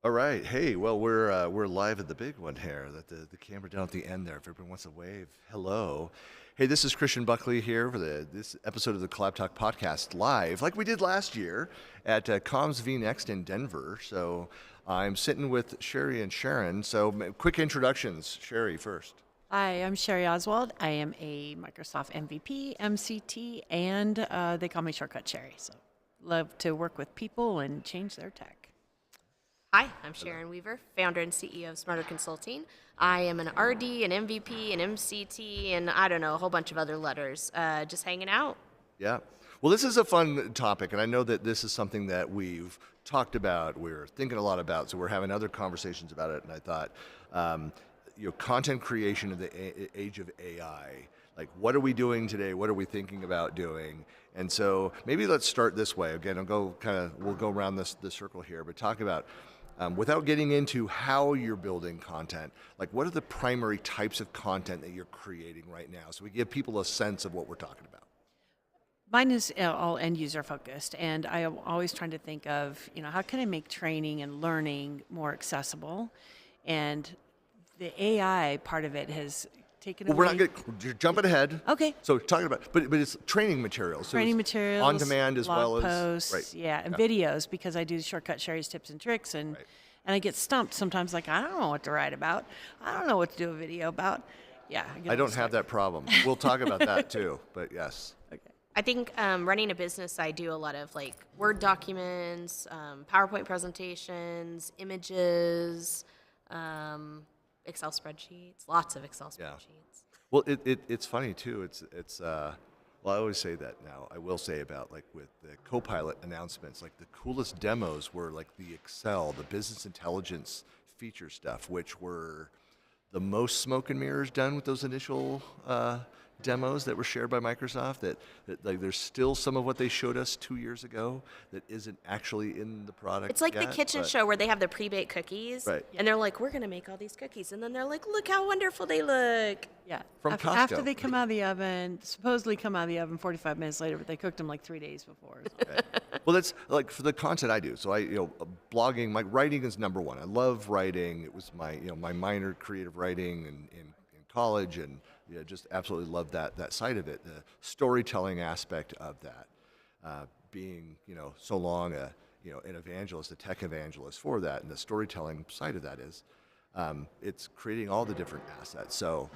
All right. Hey, well, we're live at the big one here. That the camera down at the end there. If everyone wants to wave, hello. Hey, this is Christian Buckley here for this episode of the CollabTalk podcast live, like we did last year at Comms vNext in Denver. So I'm sitting with Sherry and Sharon. So quick introductions. Sherry first. Hi, I'm Sherry Oswald. I am a Microsoft MVP, MCT, and they call me Shortcut Sherry. So love to work with people and change their tech. Hi, I'm Sharon Weaver, founder and CEO of Smarter Consulting. I am an RD, an MVP, an MCT, and I don't know, a whole bunch of other letters. Just hanging out. Yeah. Well, this is a fun topic, and I know that this is something that we've talked about, we're thinking a lot about, so we're having other conversations about it, and I thought, content creation in the age of AI, like what are we doing today? What are we thinking about doing? And so maybe let's start this way. Again, we'll go around this circle here, but talk about, without getting into how you're building content, like what are the primary types of content that you're creating right now? So we give people a sense of what we're talking about. Mine is all end user focused, and I am always trying to think of, how can I make training and learning more accessible? And the AI part of it has taken Well, away. we're not you're jumping ahead. Okay. So talking about, but it's training materials. So Training it's materials, on demand as blog well as posts, right. yeah, and videos because I do Shortcut Sherry's tips and tricks, and Right. and I get stumped sometimes. Like I don't know what to write about. I don't know what to do a video about. Yeah, get I all don't stuck. have that problem. We'll talk about that too. But yes. Okay. I think running a business, I do a lot of like Word documents, PowerPoint presentations, images, Excel spreadsheets, lots of Excel Yeah. spreadsheets. Well, it's funny too. Well, I always say that now. I will say about like with the Copilot announcements, like the coolest demos were like the Excel, the business intelligence feature stuff, which were the most smoke and mirrors done with those initial demos that were shared by Microsoft. That like there's still some of what they showed us 2 years ago that isn't actually in the product. It's like the yet, kitchen but- show where they have the pre-baked cookies, Right. and they're like, "We're gonna make all these cookies," and then they're like, "Look how wonderful they look." Yeah. From After Costco. they come out of the oven, supposedly come out of the oven 45 minutes later, but they cooked them like 3 days before. Well, that's like for the content I do. So blogging, my writing is number one. I love writing. It was my minor, creative writing in college, and just absolutely love that side of it. The storytelling aspect of that, being so long an evangelist, a tech evangelist for that, and the storytelling side of that is, it's creating all the different assets. So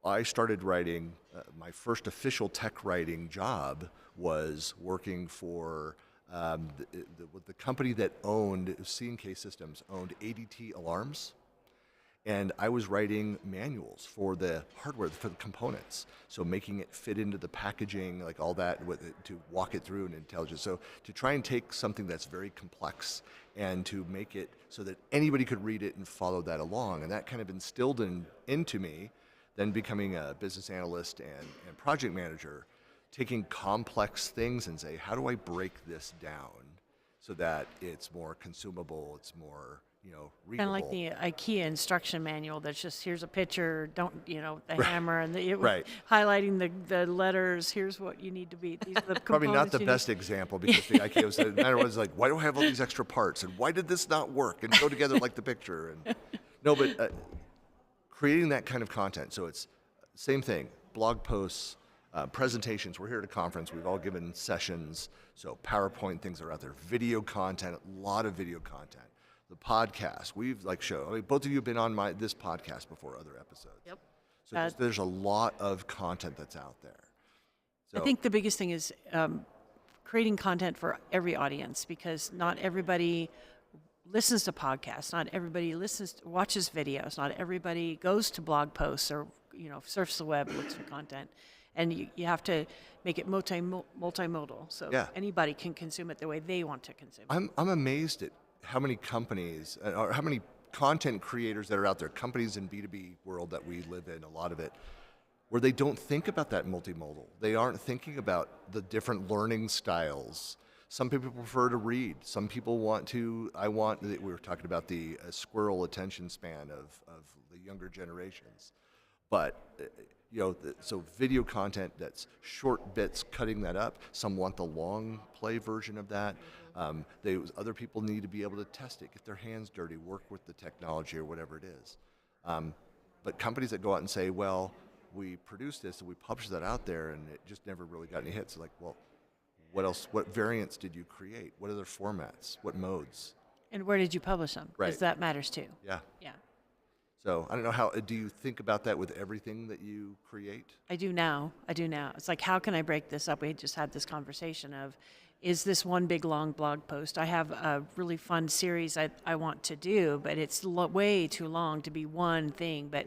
I started writing, my first official tech writing job was working for the company that owned, C&K Systems, owned ADT Alarms. And I was writing manuals for the hardware, for the components. So making it fit into the packaging, like all that, to walk it through in intelligence. So to try and take something that's very complex and to make it so that anybody could read it and follow that along. And that kind of instilled into me, then becoming a business analyst and project manager, taking complex things and say, how do I break this down so that it's more consumable, it's more readable. Kind of like the IKEA instruction manual that's just here's a picture, don't the hammer and Right. highlighting the letters. Here's what you need to be. These are the Probably not components the you best example because the IKEA was, the matter was like, why do I have all these extra parts and why did this not work and go together like the picture? And no, but creating that kind of content. So it's same thing, blog posts, presentations. We're here at a conference. We've all given sessions. So PowerPoint things are out there, video content, a lot of video content. The podcast we've both of you have been on this podcast before, other episodes. Yep. So there's a lot of content that's out there. So I think the biggest thing is creating content for every audience because not everybody listens to podcasts, not everybody watches videos, not everybody goes to blog posts or surfs the web, looks for content, and you have to make it multimodal so anybody can consume it the way they want to consume it. I'm amazed at how many companies or how many content creators that are out there, companies in B2B world that we live in, a lot of it, where they don't think about that multimodal. They aren't thinking about the different learning styles. Some people prefer to read. Some people we were talking about the squirrel attention span of the younger generations. But so video content that's short bits, cutting that up. Some want the long play version of that. Other people need to be able to test it, get their hands dirty, work with the technology or whatever it is. But companies that go out and say, well, we produced this and we published that out there and it just never really got any hits. Like, well, what else? What variants did you create? What other formats? What modes? And where did you publish them? Because Right. that matters too. Yeah. Yeah. So I don't know how, do you think about that with everything that you create? I do now. It's like, how can I break this up? We just had this conversation of, is this one big long blog post? I have a really fun series I want to do, but it's way too long to be one thing. But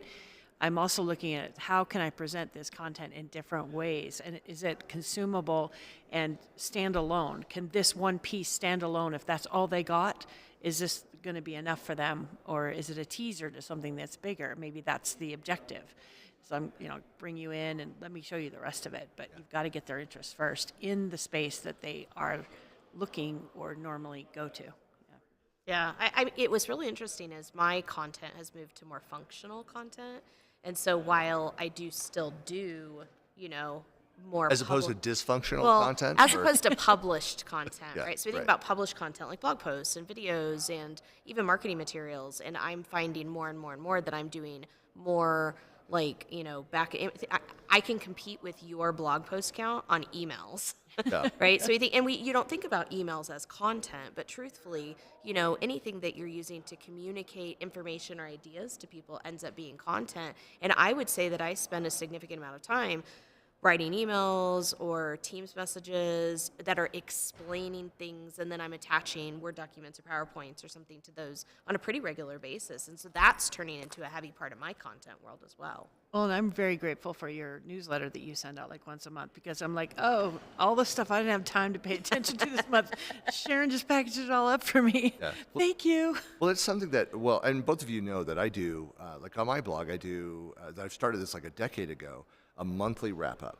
I'm also looking at how can I present this content in different ways? And is it consumable and stand alone? Can this one piece stand alone if that's all they got? Is this going to be enough for them? Or is it a teaser to something that's bigger? Maybe that's the objective. So I'm, bring you in and let me show you the rest of it. But you've got to get their interest first in the space that they are looking or normally go to. Yeah, it was really interesting as my content has moved to more functional content. And so while I do still do, more As opposed to dysfunctional well, content? as or- opposed to published content, Yeah, right? So we think right. about published content like blog posts and videos and even marketing materials. And I'm finding more and more and more that I'm doing more like, I can compete with your blog post count on emails. Yeah. Right. So you don't think about emails as content, but truthfully, anything that you're using to communicate information or ideas to people ends up being content. And I would say that I spend a significant amount of time writing emails or Teams messages that are explaining things, and then I'm attaching Word documents or PowerPoints or something to those on a pretty regular basis. And so that's turning into a heavy part of my content world as well. Well, and I'm very grateful for your newsletter that you send out like once a month, because I'm like, oh, all the stuff I didn't have time to pay attention to this month, Sharon just packaged it all up for me. Yeah. Thank you. Well, it's something that, and both of you know that I do, like on my blog, I do, I've started this like a decade ago, a monthly wrap up.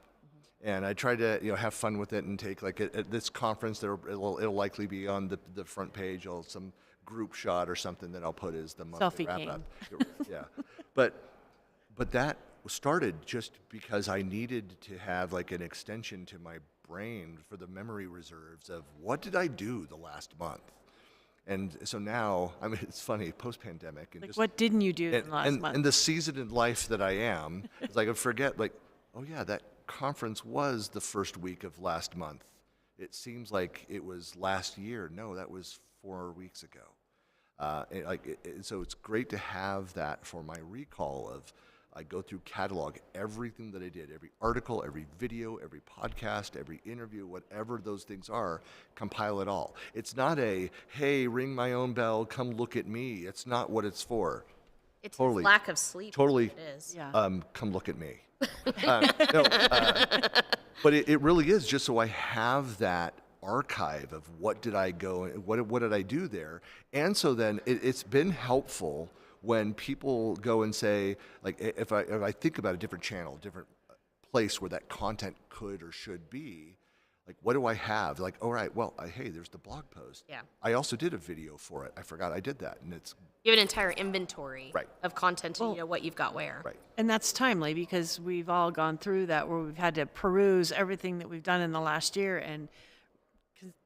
And I try to, have fun with it and take like at this conference, it'll likely be on the front page, or some group shot or something that I'll put as the monthly Selfie wrap king. up. Yeah. But that started just because I needed to have like an extension to my brain for the memory reserves of what did I do the last month. And so now, I mean, it's funny, post-pandemic. And Like, just, what didn't you do in the last and, month? and the season in life that I am, it's like I forget, like, oh yeah, that conference was the first week of last month. It seems like it was last year. No, that was 4 weeks ago. So it's great to have that for my recall of, I go through catalog everything that I did, every article, every video, every podcast, every interview, whatever those things are, compile it all. It's not a, hey, ring my own bell, come look at me. It's not what it's for. It's Totally. lack of sleep. Totally. Is what it is. Yeah. Come look at me. No, but it really is just so I have that archive of what did I go, what did I do there, and so then it's been helpful when people go and say, like, if I think about a different channel, different place where that content could or should be, like, what do I have? Like, all right, well, hey, there's the blog post. Yeah. I also did a video for it. I forgot I did that, and it's You have an entire inventory Right. of content and you know what you've got where. right. And that's timely because we've all gone through that where we've had to peruse everything that we've done in the last year and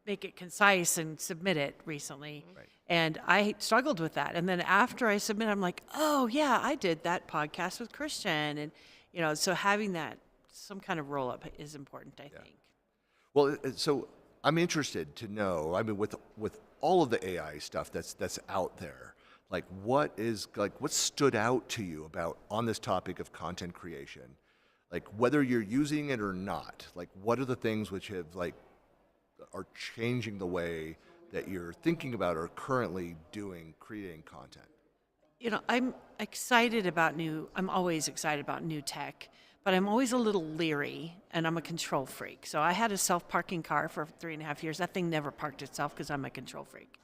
make it concise and submit it recently. Right. And I struggled with that. And then after I submit, I'm like, oh, yeah, I did that podcast with Christian. And, so having that, some kind of roll up is important, I think. Well, so I'm interested to know. I mean, with all of the AI stuff that's out there, like what stood out to you about on this topic of content creation, like whether you're using it or not, like what are the things which have are changing the way that you're thinking about or currently creating content? I'm always excited about new tech, but I'm always a little leery, and I'm a control freak. So I had a self-parking car for 3.5 years. That thing never parked itself because I'm a control freak.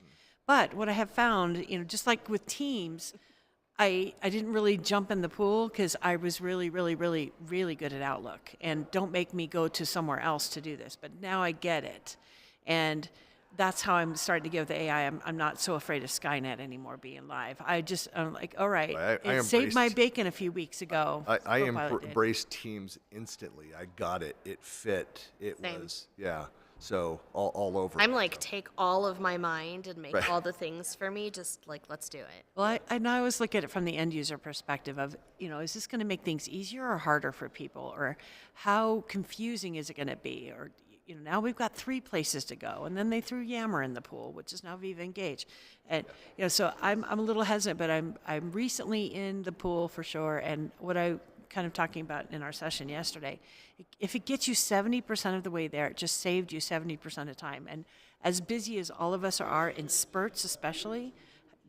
But what I have found, just like with Teams, I didn't really jump in the pool because I was really, really, really, really good at Outlook. And don't make me go to somewhere else to do this. But now I get it. And that's how I'm starting to give the AI. I'm not so afraid of Skynet anymore being live. I'm like, all right, I it saved my embraced- bacon a few weeks ago. I Copilot did. embraced Teams instantly. I got it. It fit. It Same. was, yeah. So all over. I'm like, take all of my mind and make Right. all the things for me. Just like, let's do it. Well, I always look at it from the end user perspective of, is this going to make things easier or harder for people? Or how confusing is it going to be? Or, now we've got 3 places to go. And then they threw Yammer in the pool, which is now Viva Engage. And, so I'm a little hesitant, but I'm recently in the pool for sure. And what I kind of talking about in our session yesterday, if it gets you 70% of the way there, it just saved you 70% of time. And as busy as all of us are in spurts especially,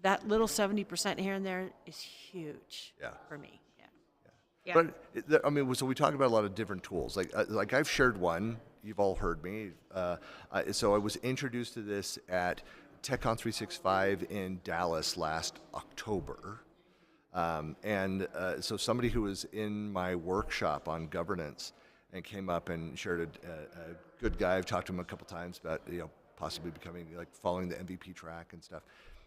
that little 70% here and there is huge Yeah. for me. Yeah. Yeah. But so we talk about a lot of different tools. Like I've shared one. You've all heard me. So I was introduced to this at TechCon 365 in Dallas last October. So somebody who was in my workshop on governance and came up and shared a good guy. I've talked to him a couple times about possibly becoming following the MVP track and stuff.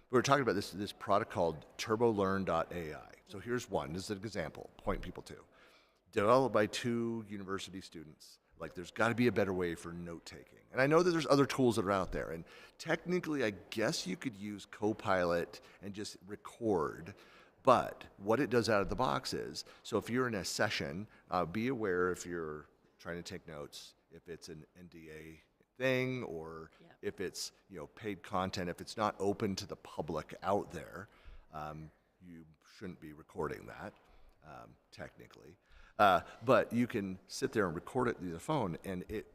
We were talking about this product called TurboLearn.ai. So here's one. This is an example. Point people to. Developed by 2 university students. There's got to be a better way for note taking. And I know that there's other tools that are out there. And technically, I guess you could use Copilot and just record. But what it does out of the box is, so if you're in a session, be aware if you're trying to take notes, if it's an NDA thing or if it's paid content, if it's not open to the public out there, you shouldn't be recording that technically. But you can sit there and record it through the phone, and it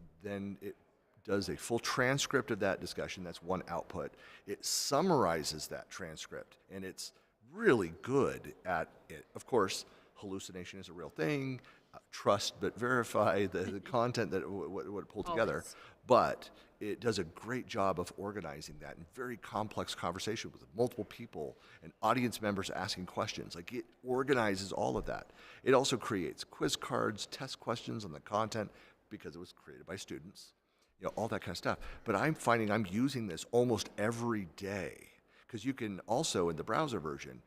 does a full transcript of that discussion. That's one output. It summarizes that transcript, and it's really good at it. Of course, hallucination is a real thing. Trust but verify the content that what it pulled together. Always. But it does a great job of organizing that in very complex conversation with multiple people and audience members asking questions. It organizes all of that. It also creates quiz cards, test questions on the content because it was created by students, all that kind of stuff. But I'm finding I'm using this almost every day because you can also, in the browser version,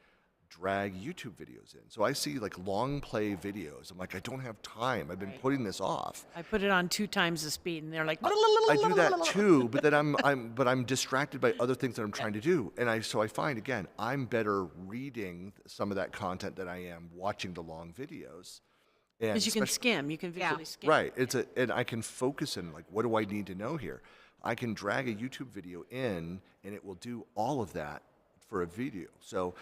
drag YouTube videos in. So I see long play videos. I'm like, I don't have time. I've been putting this off. I put it on 2 times the speed, and they're like, I do that too, but then I'm distracted by other things that I'm trying to do. And I find again, I'm better reading some of that content than I am watching the long videos. because you can skim, you can visually skim. Right. And I can focus in what do I need to know here? I can drag a YouTube video in and it will do all of that for a video. So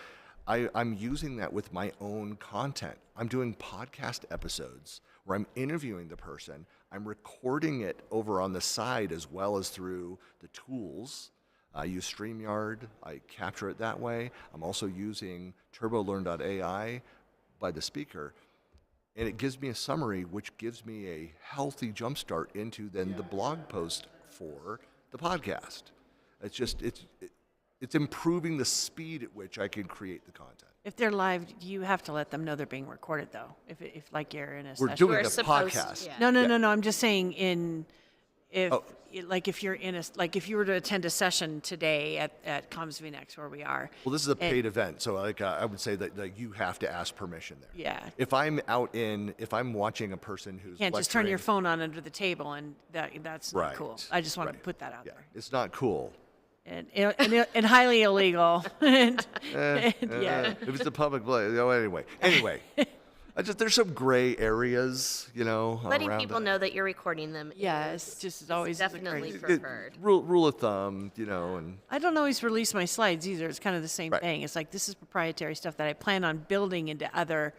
I'm using that with my own content. I'm doing podcast episodes where I'm interviewing the person. I'm recording it over on the side as well as through the tools. I use StreamYard. I capture it that way. I'm also using TurboLearn.ai by the speaker. And it gives me a summary, which gives me a healthy jumpstart into then the blog post for the podcast. It's improving the speed at which I can create the content. If they're live, you have to let them know they're being recorded, though. If you're in a We're session. doing We're a supposed- podcast. yeah. No. I'm just saying if Oh. if you're in if you were to attend a session today at Comms vNext where we are. Well, this is a paid event, so I would say that you have to ask permission there. Yeah. If I'm watching a person who's You can't just turn your lecturing- phone on under the table, and that's not Right. cool. I just wanted to Right. put that out Yeah, there. it's not cool. And highly illegal. Yeah. If it's a public place, anyway. There's some gray areas, Letting around people that. know that you're recording them. Yes, just is always the definitely crazy- preferred. Rule of thumb, and I don't always release my slides either. It's kind of the same Right. thing. It's like this is proprietary stuff that I plan on building into other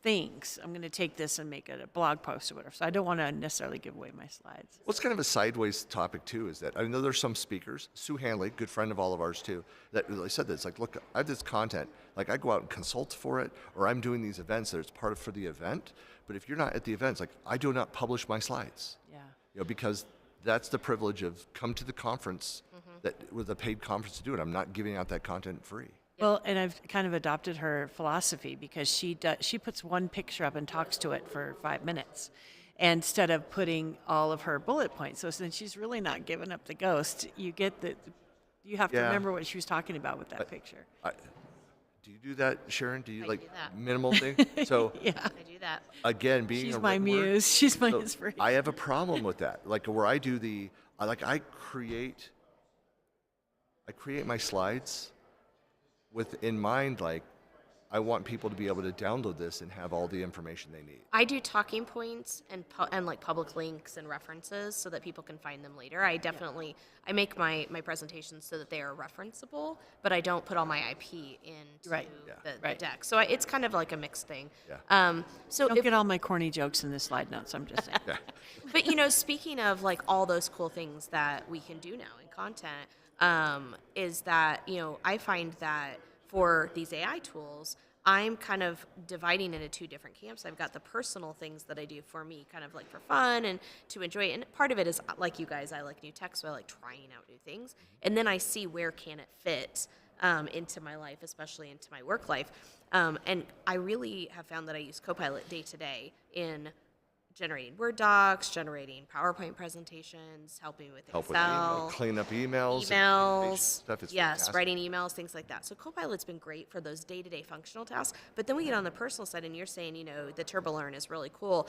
things. I'm going to take this and make it a blog post or whatever. So I don't want to necessarily give away my slides. what's kind of a sideways topic too is that I know there's some speakers, Sue Hanley, good friend of all of ours too, that really said this. Look, I have this content. I go out and consult for it, or I'm doing these events that it's part of for the event. But if you're not at the events, I do not publish my slides. Yeah. Because that's the privilege of come to the conference that with a paid conference to do it. I'm not giving out that content free. Well, and I've kind of adopted her philosophy because she puts one picture up and talks to it for 5 minutes. instead of putting all of her bullet points. So since she's really not giving up the ghost, you get you have to Yeah. remember what she was talking about with that picture. Do you do that, Sharon? Do you I like do that. minimal thing? So Yeah, I do that. again, being she's a my written word, muse. She's my so inspiration. I have a problem with that. Like where I do I create my slides with in mind, like I want people to be able to download this and have all the information they need. I do talking points and like public links and references so that people can find them later. I definitely I make my presentations so that they are referenceable, but I don't put all my IP into Right. the Right. deck. So it's kind of like a mixed thing. Yeah. So Don't get all my corny jokes in the slide notes. I'm just saying. Yeah. but speaking of like all those cool things that we can do now in content, is that I find that for these AI tools, I'm kind of dividing into two different camps. I've got the personal things that I do for me, kind of like for fun and to enjoy it. And part of it is like you guys, I like new tech, so I like trying out new things. And then I see where can it fit into my life, especially into my work life. And I really have found that I use Copilot day to day in generating Word docs, generating PowerPoint presentations, helping with Help with Excel, clean up emails. emails, Stuff. It's yes, fantastic. writing emails, things like that. So Copilot's been great for those day-to-day functional tasks. But then we get on the personal side, and you're saying, the TurboLearn is really cool.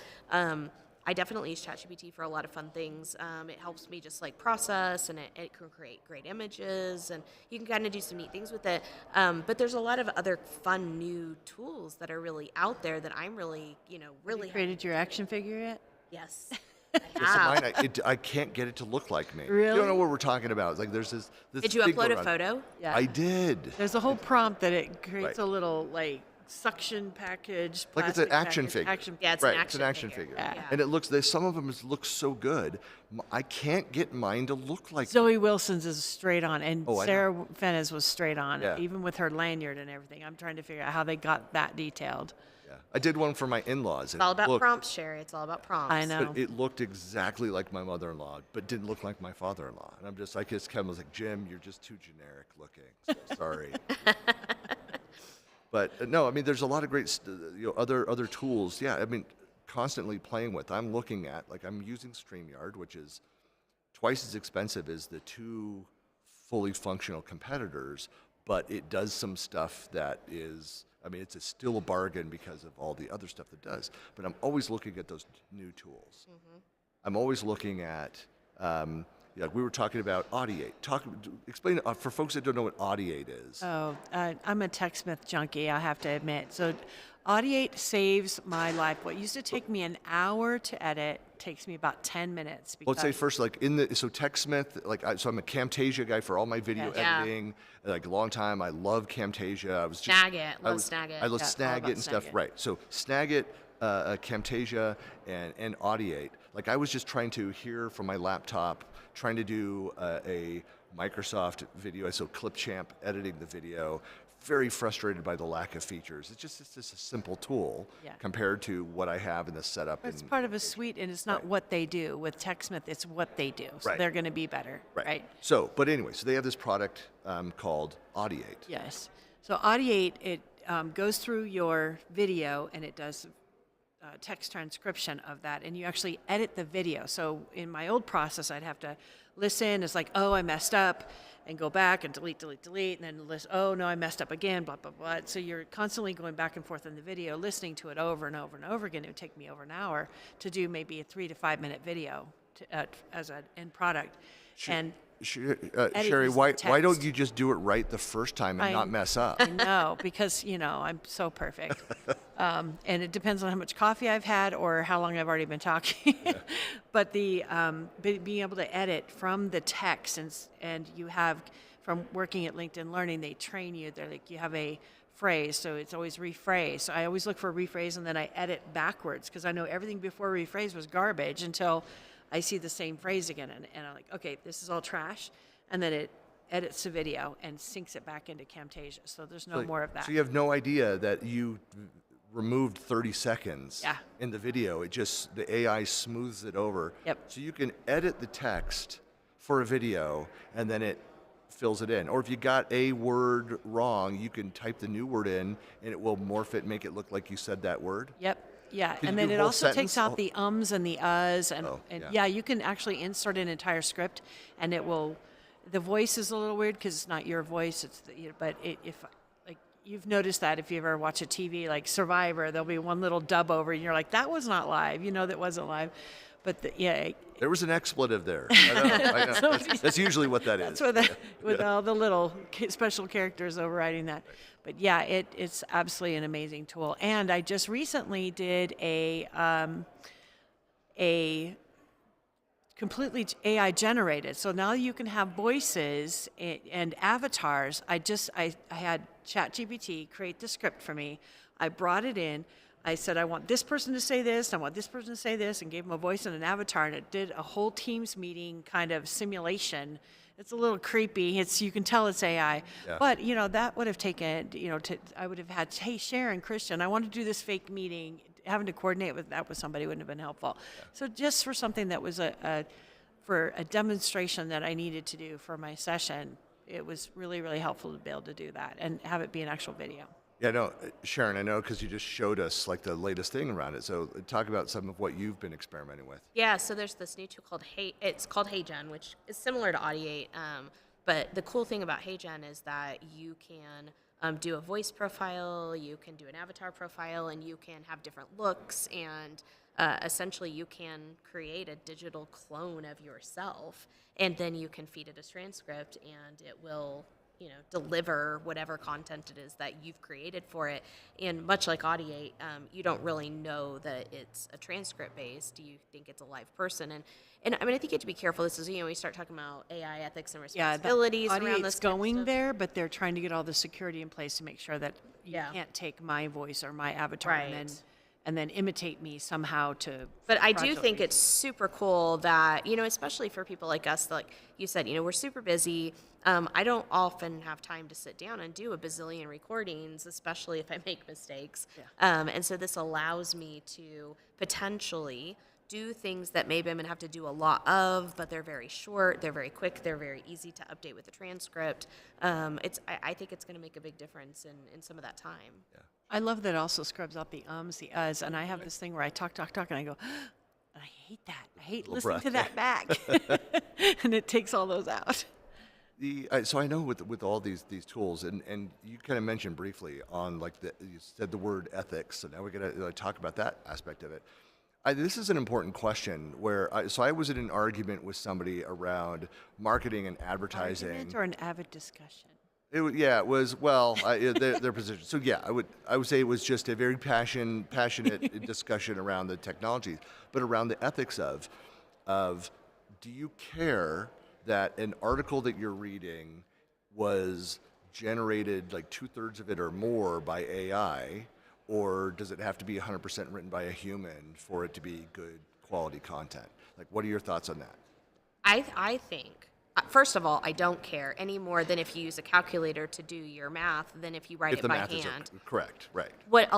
I definitely use ChatGPT for a lot of fun things. It helps me just like process, and it can create great images, and you can kind of do some neat things with it. But there's a lot of other fun new tools that are really out there that I'm really, really You created your action figure yet? yes. Because mine, I can't get it to look like me. You Really? don't know what we're talking about. It's like there's this. Did you thing upload going a on. photo? Yeah. I did. There's a whole prompt that it creates Right. a little like suction package. Like it's an plastic action package, figure. Action Yeah, it's Right, an it's an action action figure. figure. Yeah. And it looks, some of them look so good. I can't get mine to look like. Zoe Wilson's is straight on, and Oh, I know. Sarah Fennes was straight on, Yeah. even with her lanyard and everything. I'm trying to figure out how they got that detailed. Yeah. I did one for my in-laws. It's all about prompts, Sherry. It's all about prompts. I know. But it looked exactly like my mother-in-law, but didn't look like my father-in-law. And I just Kevin was like, Jim, you're just too generic looking. So sorry. But no, I mean, there's a lot of great, other tools. Yeah, I mean, constantly playing with. I'm looking at, like, I'm using StreamYard, which is twice as expensive as the two fully functional competitors, but it does some stuff that is, I mean, it's still a bargain because of all the other stuff it does. But I'm always looking at those new tools. I'm always looking at, we were talking about Audiate. Explain for folks that don't know what Audiate is. Oh, I'm a TechSmith junkie, I have to admit. So Audiate saves my life. What used to take me an hour to edit takes me about 10 minutes. Let's say first, like so TechSmith, so I'm a Camtasia guy for all my video Yeah. editing. Like a long time, I love Camtasia. I was just Snagit. Love Snagit. I love Yeah, all Snagit about and stuff. Snagit. Right. So Snagit, Camtasia, and Audiate. Like I was just trying to hear from my laptop, trying to do a Microsoft video. So Clipchamp editing the video. Very frustrated by the lack of features. It's just a simple tool Yeah. compared to what I have in the setup. it's in- part of a suite, and it's not what they do. With TechSmith, it's what they do. So Right. they're going to be better, right? So, but anyway, so they have this product called Audiate. Yes. So Audiate, it goes through your video and it does text transcription of that, and you actually edit the video. So in my old process, I'd have to listen. It's like, oh, I messed up, and go back and delete, and then list. Oh no, I messed up again. Blah blah blah. So you're constantly going back and forth in the video, listening to it over and over and over again. It would take me over an hour to do maybe a 3 to 5 minute video as an end product, and Sherry, using why text. don't you just do it right the first time and not mess up? I know, because I'm so perfect, and it depends on how much coffee I've had or how long I've already been talking. But being able to edit from the text, and you have, from working at LinkedIn Learning, they train you. They're like, you have a phrase, so it's always rephrase. So I always look for a rephrase, and then I edit backwards because I know everything before rephrase was garbage until I see the same phrase again, and I'm like, okay, this is all trash, and then it edits the video and syncs it back into Camtasia. So there's no more of that. So you have no idea that you removed 30 seconds Yeah. in the video. The AI smooths it over. Yep. So you can edit the text for a video, and then it fills it in. Or if you got a word wrong, you can type the new word in, and it will morph it, make it look like you said that word. Yep. Yeah, Can and you then do it a whole also takes sentence? out the ums and the uhs, and, Oh, and yeah. yeah, you can actually insert an entire script, and it will. The voice is a little weird because it's not your voice. It's but if like you've noticed that if you ever watch a TV like Survivor, there'll be one little dub over, and you're like, that was not live. You know that wasn't live, but yeah, There was an expletive there. I know. I know. That's usually what that is. that's with all the little special characters overriding that. But yeah, it's absolutely an amazing tool. And I just recently did a completely AI generated. So now you can have voices and avatars. I had ChatGPT create the script for me. I brought it in. I said, I want this person to say this, I want this person to say this, and gave them a voice and an avatar, and it did a whole Teams meeting kind of simulation. It's a little creepy. You can tell it's AI, Yeah. but that would have taken, I would have had, hey, Sharon, Christian, I want to do this fake meeting. Having to coordinate with that with somebody wouldn't have been helpful. Yeah. So just for something that was for a demonstration that I needed to do for my session, it was really, really helpful to be able to do that and have it be an actual video. Yeah, no, Sharon, I know because you just showed us like the latest thing around it. So talk about some of what you've been experimenting with. Yeah, so there's this new tool called it's called HeyGen, which is similar to Audiate. But the cool thing about HeyGen is that you can do a voice profile, you can do an avatar profile, and you can have different looks. And essentially, you can create a digital clone of yourself, and then you can feed it a transcript, and it will deliver whatever content it is that you've created for it. And much like Audiate, you don't really know that it's a transcript based. You think it's a live person. And I mean, I think you have to be careful. This is, we start talking about AI ethics and responsibilities around Audiate's this kind of going stuff. there, but they're trying to get all the security in place to make sure that you can't take my voice or my avatar and then imitate me somehow to. But I do think it's super cool that, especially for people like us, like you said, we're super busy. I don't often have time to sit down and do a bazillion recordings, especially if I make mistakes. Yeah. And so this allows me to potentially do things that maybe I'm going to have to do a lot of, but they're very short, they're very quick, they're very easy to update with the transcript. I think it's going to make a big difference in some of that time. Yeah. I love that it also scrubs out the ums, the uhs, and I have this thing where I talk, and I go, I hate that. I hate listening to that back. And it takes all those out. So I know with all these tools, and you kind of mentioned briefly on you said the word ethics, so now we're going to talk about that aspect of it. This is an important question where I was in an argument with somebody around marketing and advertising. Argument or an avid discussion? It was their position. So yeah, I would say it was just a very passionate discussion around the technology, but around the ethics of do you care that an article that you're reading was generated like 2/3 of it or more by AI, or does it have to be 100% written by a human for it to be good quality content? Like, what are your thoughts on that? I think, first of all, I don't care any more than if you use a calculator to do your math than if you write If it the by math hand. is correct, right. What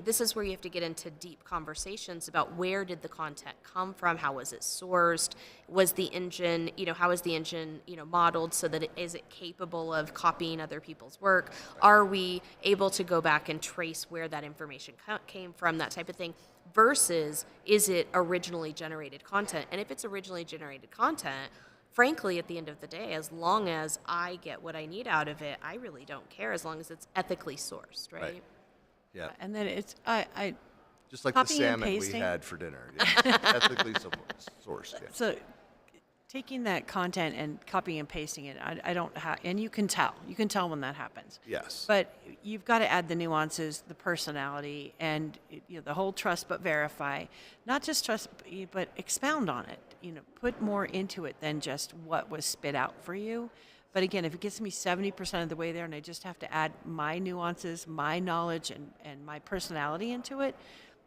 this is where you have to get into deep conversations about where did the content come from, how was it sourced, was the engine, how is the engine, modeled so that is it capable of copying other people's work? Right. Are we able to go back and trace where that information came from, that type of thing, versus is it originally generated content? And if it's originally generated content, frankly, at the end of the day, as long as I get what I need out of it, I really don't care as long as it's ethically sourced, right? Yeah. And then I just like the copying and salmon we pasting. had for dinner. Yeah. Ethically sourced. Yeah. So taking that content and copying and pasting it, I don't have, and you can tell when that happens. Yes. But you've got to add the nuances, the personality, and the whole trust but verify. Not just trust, but expound on it. Put more into it than just what was spit out for you. But again, if it gets me 70% of the way there and I just have to add my nuances, my knowledge, and my personality into it,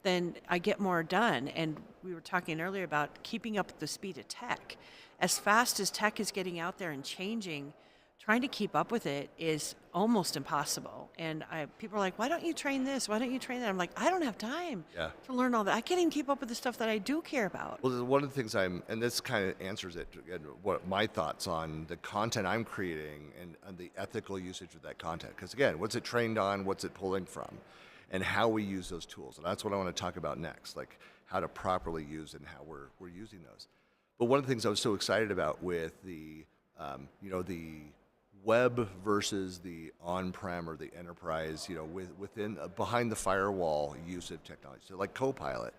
then I get more done. And we were talking earlier about keeping up with the speed of tech. As fast as tech is getting out there and changing, trying to keep up with it is almost impossible. And people are like, why don't you train this? Why don't you train that? I'm like, I don't have time to learn all that. I can't even keep up with the stuff that I do care about. Well, one of the things and this kind of answers it, what my thoughts on the content I'm creating and the ethical usage of that content. Because again, what's it trained on? What's it pulling from? and how we use those tools. And that's what I want to talk about next, like how to properly use and how we're using those. But one of the things I was so excited about with the, the web versus the on-prem or the enterprise, within behind the firewall use of technology. So like Copilot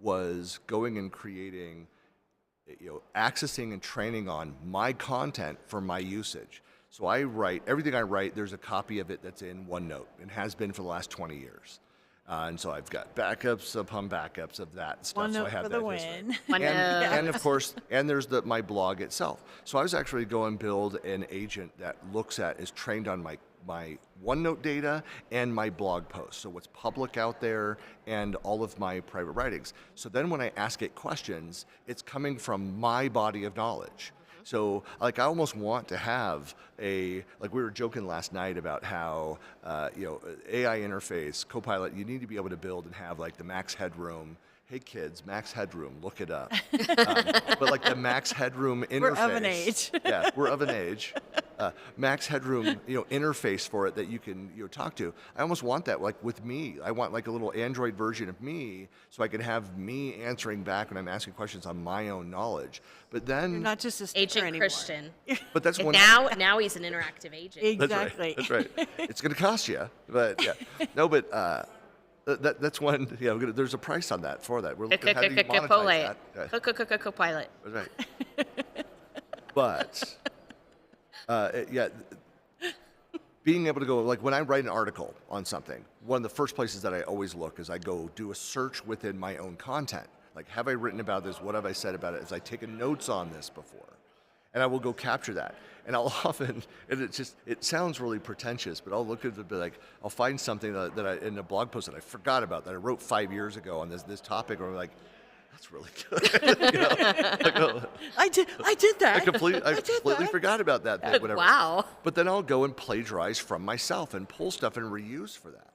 was going and creating, accessing and training on my content for my usage. So I write, everything I write, there's a copy of it that's in OneNote and has been for the last 20 years. And so I've got backups upon backups of that stuff. So I OneNote have for that the history. win. And of course, and there's my blog itself. So I was actually going to build an agent that is trained on my OneNote data and my blog posts. So what's public out there and all of my private writings. So then when I ask it questions, it's coming from my body of knowledge. So, I almost want to have we were joking last night about how, AI interface, Copilot, you need to be able to build and have the max headroom. Hey kids, max headroom, look it up. But the max headroom interface. We're of an age. Yeah, we're of an age. Max headroom, interface for it that you can talk to. I almost want that with me. I want a little Android version of me, so I can have me answering back when I'm asking questions on my own knowledge. But then You're not just a sticker Agent anymore. Christian. But that's one. Now he's an interactive agent. Exactly. That's right. It's going to cost you, but yeah. No, but that's one. Yeah, there's a price on that for that. We're looking at how do you monetize that. Copilot. That's right. But being able to go when I write an article on something, one of the first places that I always look is I go do a search within my own content. Have I written about this? What have I said about it? Has I taken notes on this before? And I will go capture that. And I'll often, and it sounds really pretentious, but I'll look at it and be I'll find something that I, in a blog post that I forgot about that I wrote 5 years ago on this topic, or I'm that's really good. I did that. I completely forgot about that thing, whatever. Wow. But then I'll go and plagiarize from myself and pull stuff and reuse for that.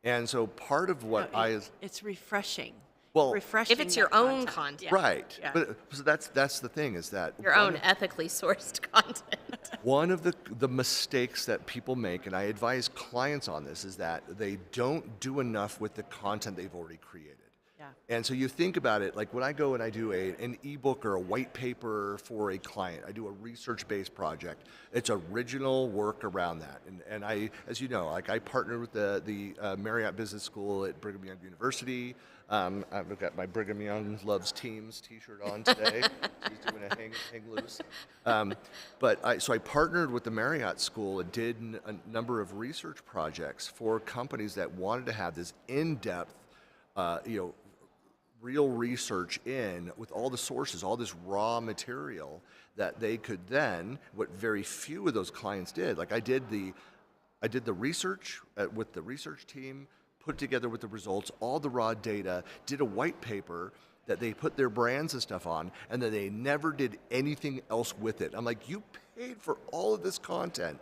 And so part of what it's refreshing. Well, refreshing if it's your that own content. content. Right. Yeah. But so that's the thing is that Your own ethically sourced content. one of the mistakes that people make, and I advise clients on this, is that they don't do enough with the content they've already created. Yeah. And so you think about it, when I go and I do an ebook or a white paper for a client, I do a research-based project. It's original work around that. And I, as you know, I partnered with the Marriott Business School at Brigham Young University. I've got my Brigham Young Loves Teams t-shirt on today. He's doing a hang loose. So I partnered with the Marriott School and did a number of research projects for companies that wanted to have this in-depth, real research with all the sources, all this raw material that they could then, what very few of those clients did. I did the research with the research team, put together with the results, all the raw data, did a white paper that they put their brands and stuff on, and then they never did anything else with it. I'm you paid for all of this content.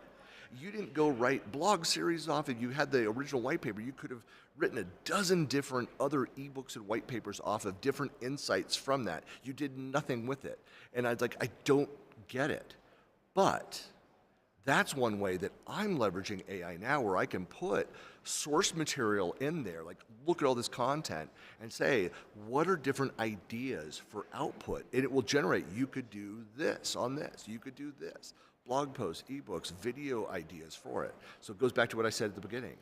You didn't go write blog series off it. You had the original white paper. You could have written a dozen different other ebooks and white papers off of different insights from that. You did nothing with it. And I was I don't get it. But that's one way that I'm leveraging AI now, where I can put source material in there, look at all this content and say, what are different ideas for output? And it will generate, you could do this on this, you could do this. Blog posts, ebooks, video ideas for it. So it goes back to what I said at the beginning.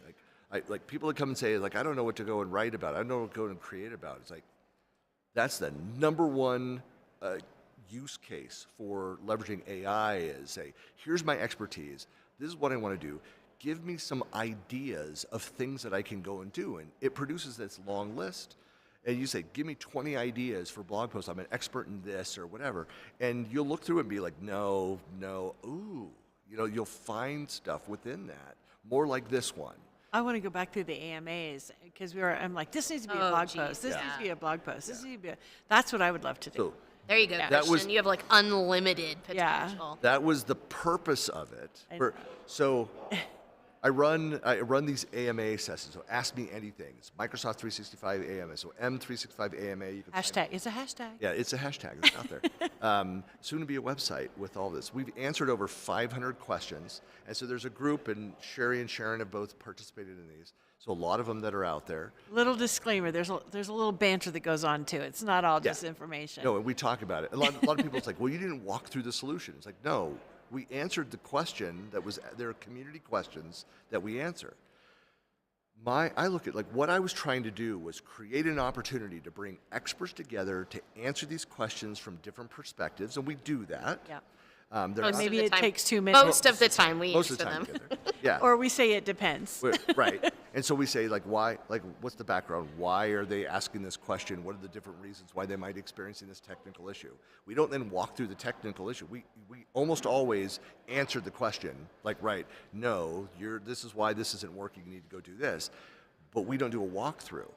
People that come and say, I don't know what to go and write about. I don't know what to go and create about. It's that's the number one use case for leveraging AI is here's my expertise. This is what I want to do. Give me some ideas of things that I can go and do. And it produces this long list. And you say, give me 20 ideas for blog posts. I'm an expert in this or whatever. And you'll look through it and be no, ooh. You'll find stuff within that, more like this one. I want to go back through the AMAs because I'm this needs to be a blog post. This needs to be a blog post. This needs to be that's what I would love to do. So, there you go, Christian. You have unlimited potential. That was the purpose of it. I run these AMA sessions. So ask me anything. It's Microsoft 365 AMA. So M365 AMA. You can find Hashtag. It's a hashtag. Yeah, it's a hashtag. It's out there. Soon to be a website with all this. We've answered over 500 questions, and so there's a group, and Sherry and Sharon have both participated in these. So a lot of them that are out there. Little disclaimer: there's a little banter that goes on too. It's not all just information. No, and we talk about it. A lot of people, it's like, well, you didn't walk through the solution. It's like, no, we answered the question that was, there are community questions that we answer. I look at, like, what I was trying to do was create an opportunity to bring experts together to answer these questions from different perspectives, and we do that. Yeah. There Most are- of Maybe the it time- takes 2 minutes. Most of the time we most answer of the time them. together. Yeah. Or we say it depends. Right. And so we say, like, why, like, what's the background? Why are they asking this question? What are the different reasons why they might be experiencing this technical issue? We don't then walk through the technical issue. We almost always answer the question, like, right, no, this is why this isn't working, you need to go do this. But we don't do a walkthrough.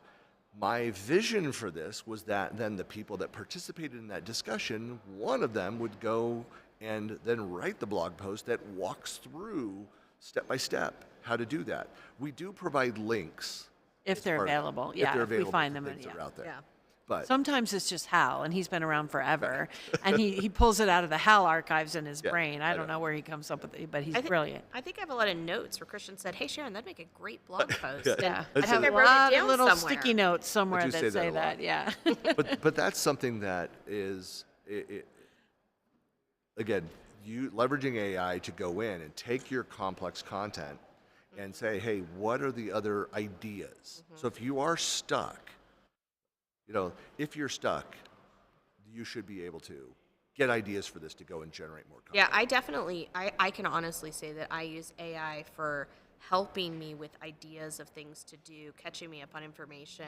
My vision for this was that then the people that participated in that discussion, one of them would go and then write the blog post that walks through step by step how to do that. We do provide links. If they're part of it, available. if Yeah, they're if we available find for them. things that are out there. Yeah. But Sometimes it's just Hal, and he's been around forever, and he pulls it out of the Hal archives in his Yeah, brain. I I don't know. know where he comes up with it, but he's I think- brilliant. I think I have a lot of notes where Christian said, "Hey Sharon, that'd make a great blog post." Yeah, And I I have think I a wrote lot it of down little somewhere. sticky notes somewhere do that say that say a lot. that. Yeah. but that's something that is again, you leveraging AI to go in and take your complex content and say, hey, what are the other ideas? So if you are stuck, if you're stuck, you should be able to get ideas for this to go and generate more content. Yeah, I definitely, I can honestly say that I use AI for helping me with ideas of things to do, catching me up on information,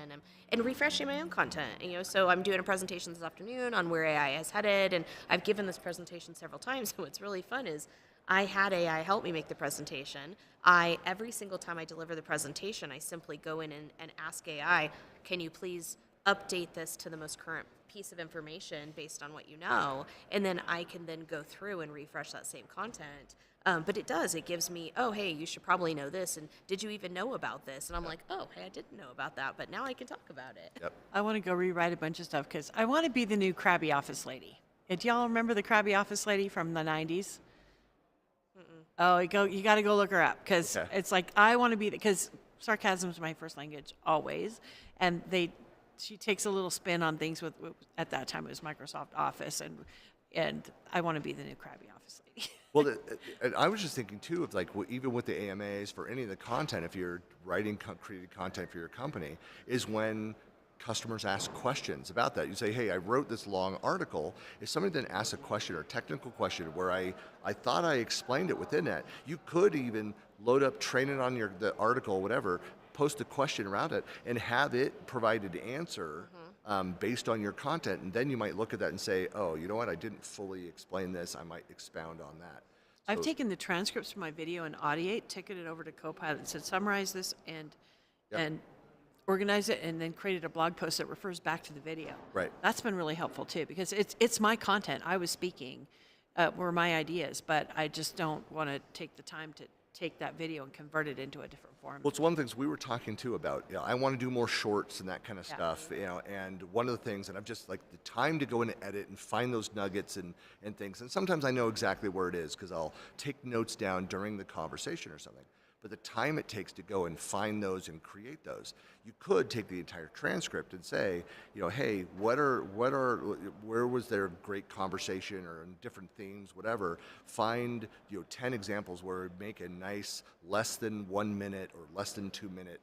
and refreshing my own content. So I'm doing a presentation this afternoon on where AI is headed, and I've given this presentation several times. So what's really fun is I had AI help me make the presentation. Every single time I deliver the presentation, I simply go in and ask AI, can you please update this to the most current piece of information based on what you know, and then I can then go through and refresh that same content. But it gives me, oh, hey, you should probably know this, and did you even know about this? And I'm like, oh, hey, I didn't know about that, but now I can talk about it. Yep. I want to go rewrite a bunch of stuff because I want to be the new crabby office lady. Do y'all remember the crabby office lady from the 90s? Oh, you got to go look her up because Okay. it's like I want to be because sarcasm is my first language always, and she takes a little spin on things with at that time it was Microsoft Office, and I want to be the new crabby office lady. Well, and I was just thinking too of like even with the AMAs for any of the content, if you're writing creating content for your company, is when customers ask questions about that. You say, hey, I wrote this long article. If somebody then asks a question or a technical question where I thought I explained it within that, you could even load up, train it on the article, whatever, post a question around it, and have it provided to answer based on your content. And then you might look at that and say, oh, you know what? I didn't fully explain this. I might expound on that. I've So- taken the transcripts from my video and audiate, ticketed it over to Copilot, and said summarize this and organize it, and then created a blog post that refers back to the video. Right. That's been really helpful too because it's my content. I was speaking, were my ideas, but I just don't want to take the time to take that video and convert it into a different format. Well, it's one of the things we were talking too about. I want to do more shorts and that kind of Yeah. stuff. And one of the things, and I've just like the time to go in and edit and find those nuggets and things. And sometimes I know exactly where it is because I'll take notes down during the conversation or something. But the time it takes to go and find those and create those, you could take the entire transcript and say, hey, where was there great conversation or in different themes, whatever. Find 10 examples where we make a nice less than 1 minute or less than 2 minute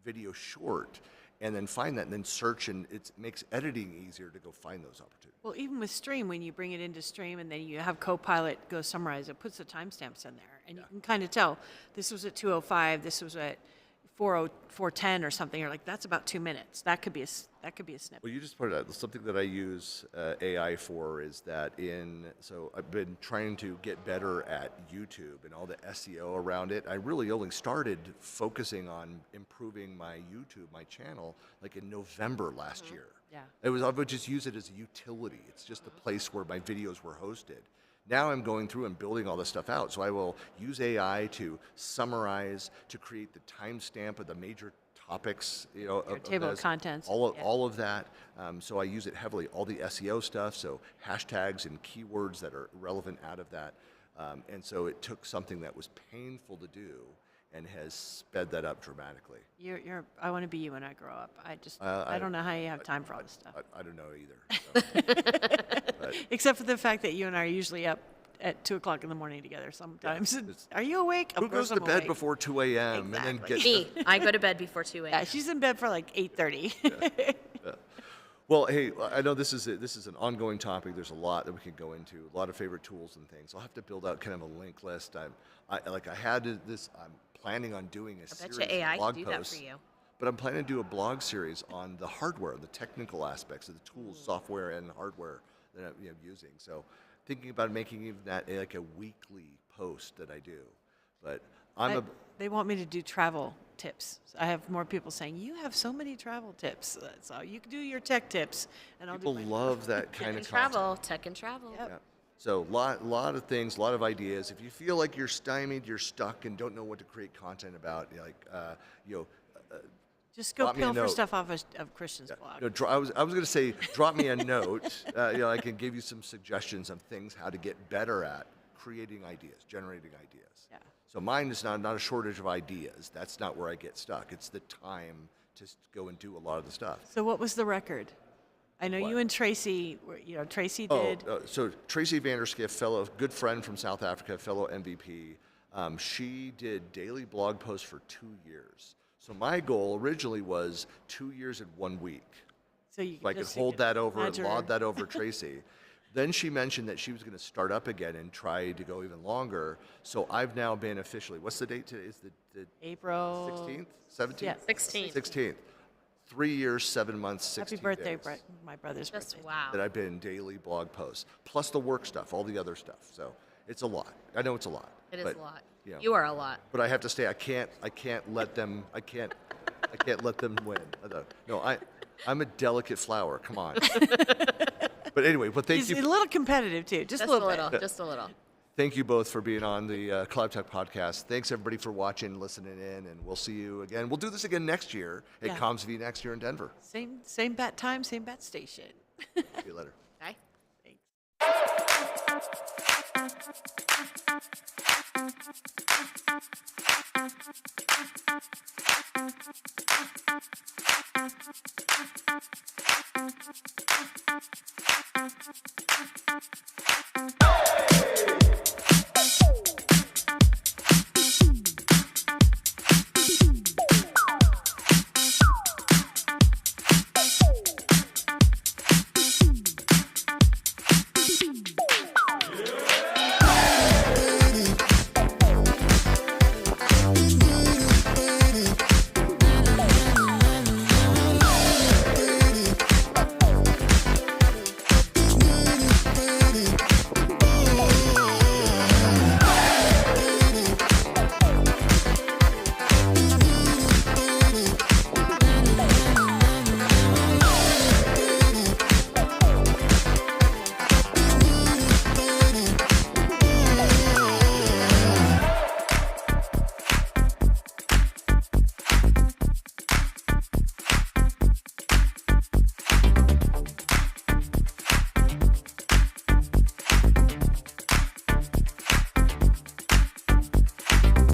video short, and then find that and then search, and it makes editing easier to go find those opportunities. Well, even with Stream, when you bring it into Stream and then you have Copilot go summarize, it puts the timestamps in there, and you can kind of tell this was at 2:05, this was at 4:10 or something. You're like, that's about 2 minutes. That could be a snippet. Well, you just pointed out something that I use AI for is that so I've been trying to get better at YouTube and all the SEO around it. I really only started focusing on improving my YouTube, my channel, like in November last year. Yeah. I would just use it as a utility. It's just a place where my videos were hosted. Now I'm going through and building all this stuff out. So I will use AI to summarize, to create the timestamp of the major topics, of table of this, contents, yeah. all of that. So I use it heavily, all the SEO stuff, so hashtags and keywords that are relevant out of that. And so it took something that was painful to do and has sped that up dramatically. I want to be you when I grow up. I I don't know how you have time for all this stuff. I don't know either. So. Except for the fact that you and I are usually up at 2:00 in the morning together sometimes. Are you awake? Who goes to bed before 2 a.m. and then gets Me, I go to bed before 2 a.m. Yeah, she's in bed for like 8:30. Yeah. Well, hey, I know this is an ongoing topic. There's a lot that we can go into, a lot of favorite tools and things. I'll have to build out kind of a link list. I'm planning on doing a I series bet you AI of blog can do that posts. for you. But I'm planning to do a blog series on the hardware, the technical aspects of the tools, software, and hardware that I'm using. So thinking about making even that like a weekly post that I do. But They want me to do travel tips. I have more people saying, you have so many travel tips. So you can do your tech tips, and I'll people do my love that kind of Tech and travel. Yep. Yeah. So lot of things, a lot of ideas. If you feel like you're stymied, you're stuck, and don't know what to create content about, Just go drop me a pilfer note. stuff off of Christian's blog. I was going to say, drop me a note. I can give you some suggestions of things how to get better at creating ideas, generating ideas. Yeah. So mine is not a shortage of ideas. That's not where I get stuck. It's the time to go and do a lot of the stuff. So what was the record? I know you and Tracy, Tracy did. So Tracy Vanderskiff, good friend from South Africa, fellow MVP. She did daily blog posts for 2 years. So my goal originally was 2 years and 1 week. So you I could just hold that over and nudge her. laud that over Tracy. Then she mentioned that she was going to start up again and try to go even longer. So I've now been officially, what's the date today? Is the April 16th? 17th? Yeah. 16th. 16th. 3 years, 7 months, 16 Happy birthday, days my brother's Just birthday. wow. that I've been daily blog posts, plus the work stuff, all the other stuff. So it's a lot. I know it's a lot. It is but, a lot. you know, You are a lot. But I have to say, I can't let them win. No, I'm a delicate flower. Come on. But anyway, thank He's you. a little competitive too, just a little bit. Just a little. Thank you both for being on the CollabTalk podcast. Thanks everybody for watching, listening in, and we'll see you again. We'll do this again next year at Yeah. vNext here in Denver. Same bat time, same bat station. See you later. Bye. Thanks.